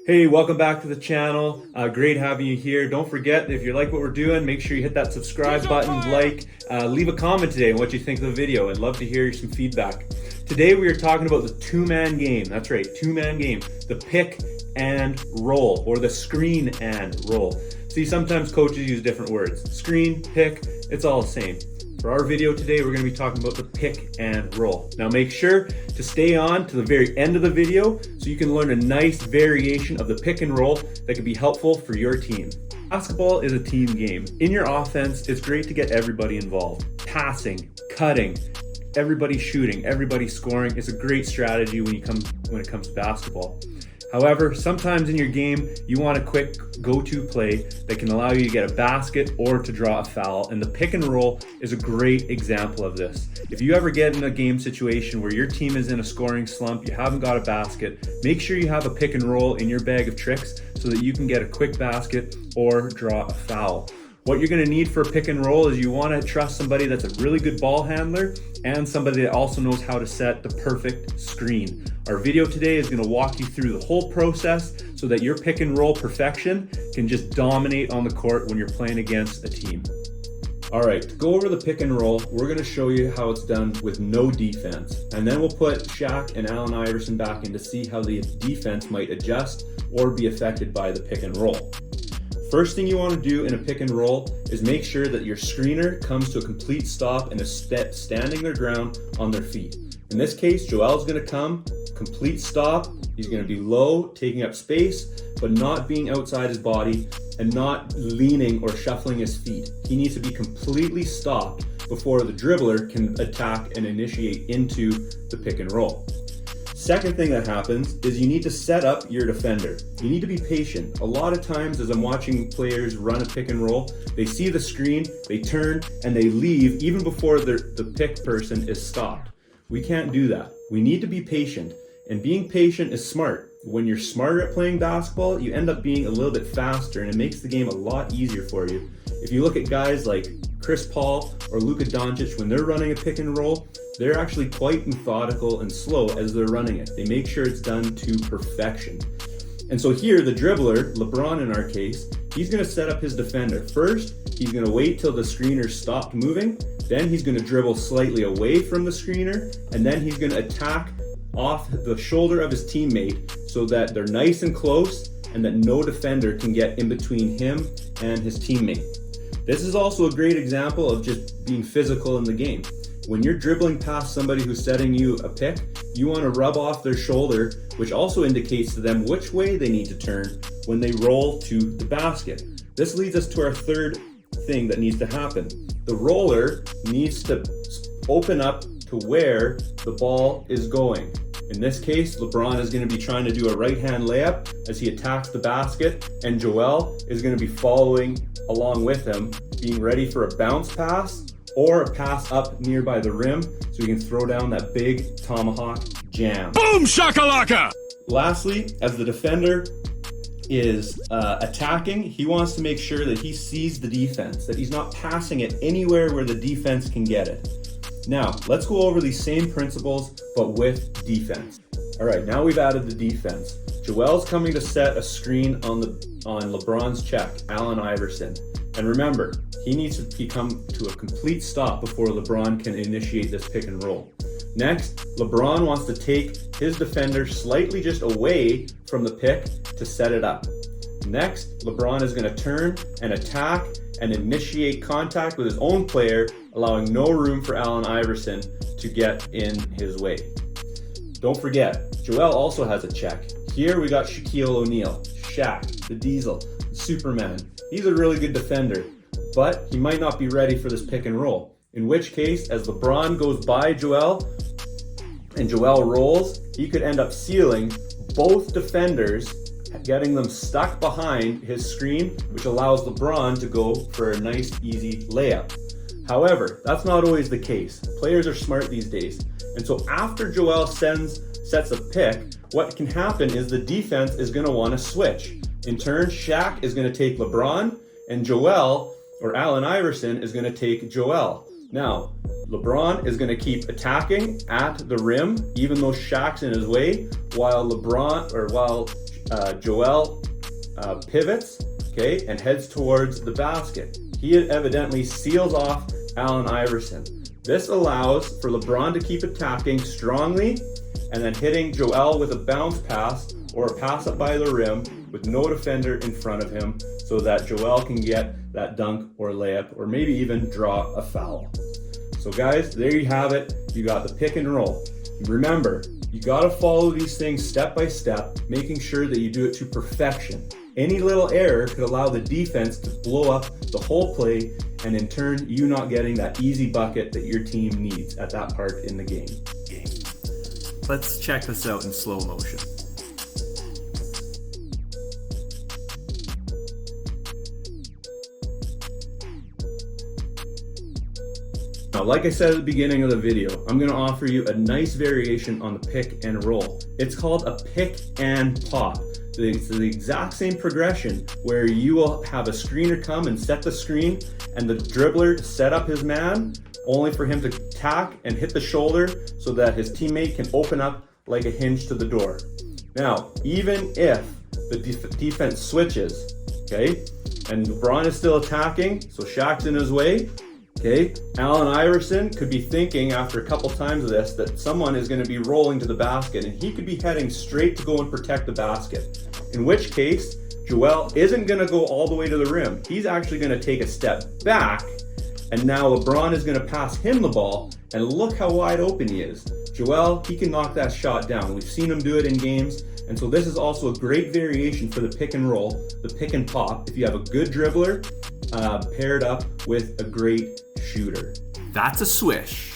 Hey, welcome back to the channel. Great having you here. Don't forget, if you like what we're doing, make sure you hit that subscribe button, leave a comment today on what you think of the video. I'd love to hear some feedback. Today we are talking about the two-man game. That's right, two-man game. The pick and roll, or the screen and roll. See, sometimes coaches use different words. Screen, pick, it's all the same. For our video today, we're going to be talking about the pick and roll. Now make sure to stay on to the very end of the video so you can learn a nice variation of the pick and roll that can be helpful for your team. Basketball is a team game. In your offense, it's great to get everybody involved. Passing, cutting, everybody shooting, everybody scoring is a great strategy when it comes to basketball. However, sometimes in your game, you want a quick go-to play that can allow you to get a basket or to draw a foul, and the pick and roll is a great example of this. If you ever get in a game situation where your team is in a scoring slump, you haven't got a basket, make sure you have a pick and roll in your bag of tricks so that you can get a quick basket or draw a foul. What you're going to need for a pick and roll is you want to trust somebody that's a really good ball handler and somebody that also knows how to set the perfect screen. Our video today is going to walk you through the whole process so that your pick and roll perfection can just dominate on the court when you're playing against a team. All right, to go over the pick and roll, we're going to show you how it's done with no defense. And then we'll put Shaq and Allen Iverson back in to see how the defense might adjust or be affected by the pick and roll. First thing you want to do in a pick and roll is make sure that your screener comes to a complete stop and is standing their ground on their feet. In this case, Joel's going to come, complete stop. He's going to be low, taking up space, but not being outside his body and not leaning or shuffling his feet. He needs to be completely stopped before the dribbler can attack and initiate into the pick and roll. Second thing that happens is you need to set up your defender. You need to be patient. A lot of times as I'm watching players run a pick and roll, they see the screen, they turn, and they leave even before the pick person is stopped. We can't do that. We need to be patient, and being patient is smart. When you're smarter at playing basketball, you end up being a little bit faster, and it makes the game a lot easier for you. If you look at guys like Chris Paul or Luka Doncic, when they're running a pick and roll, they're actually quite methodical and slow as they're running it. They make sure it's done to perfection. And so here, the dribbler, LeBron in our case, he's going to set up his defender. First, he's going to wait till the screener stopped moving. Then he's going to dribble slightly away from the screener. And then he's going to attack off the shoulder of his teammate so that they're nice and close and that no defender can get in between him and his teammate. This is also a great example of just being physical in the game. When you're dribbling past somebody who's setting you a pick, you want to rub off their shoulder, which also indicates to them which way they need to turn when they roll to the basket. This leads us to our third thing that needs to happen. The roller needs to open up to where the ball is going. In this case, LeBron is going to be trying to do a right-hand layup as he attacks the basket, and Joel is going to be following along with him, being ready for a bounce pass or a pass up nearby the rim so he can throw down that big tomahawk jam. Boom shakalaka! Lastly, as the defender is attacking, he wants to make sure that he sees the defense, that he's not passing it anywhere where the defense can get it. Now, let's go over these same principles, but with defense. All right, now we've added the defense. Joel's coming to set a screen on LeBron's check, Allen Iverson. And remember, he needs to come to a complete stop before LeBron can initiate this pick and roll. Next, LeBron wants to take his defender slightly just away from the pick to set it up. Next, LeBron is going to turn and attack and initiate contact with his own player, allowing no room for Allen Iverson to get in his way. Don't forget, Joel also has a check. Here we got Shaquille O'Neal, Shaq, the Diesel, Superman. He's a really good defender, but he might not be ready for this pick and roll. In which case, as LeBron goes by Joel and Joel rolls, he could end up sealing both defenders, getting them stuck behind his screen, which allows LeBron to go for a nice, easy layup. However, that's not always the case. Players are smart these days. And so after Joel sets a pick, what can happen is the defense is going to want to switch. In turn, Shaq is going to take LeBron, and Joel, or Allen Iverson, is going to take Joel. Now, LeBron is going to keep attacking at the rim, even though Shaq's in his way, while Joel pivots, okay, and heads towards the basket. He evidently seals off Allen Iverson. This allows for LeBron to keep attacking strongly and then hitting Joel with a bounce pass or a pass up by the rim with no defender in front of him, so that Joel can get that dunk or layup or maybe even draw a foul. So guys, there you have it. You got the pick and roll. Remember, you got to follow these things step by step, making sure that you do it to perfection. Any little error could allow the defense to blow up the whole play, and in turn, you not getting that easy bucket that your team needs at that part in the game. Let's check this out in slow motion. Now, like I said at the beginning of the video, I'm going to offer you a nice variation on the pick and roll. It's called a pick and pop. It's the exact same progression where you will have a screener come and set the screen and the dribbler set up his man, only for him to tack and hit the shoulder so that his teammate can open up like a hinge to the door. Now, even if the defense switches, okay, and LeBron is still attacking, so Shaq's in his way, okay, Allen Iverson could be thinking after a couple times of this that someone is going to be rolling to the basket, and he could be heading straight to go and protect the basket. In which case, Joel isn't going to go all the way to the rim. He's actually going to take a step back, and now LeBron is going to pass him the ball, and look how wide open he is. Joel, he can knock that shot down. We've seen him do it in games, and so this is also a great variation for the pick and roll, the pick and pop, if you have a good dribbler paired up with a great shooter. That's a swish.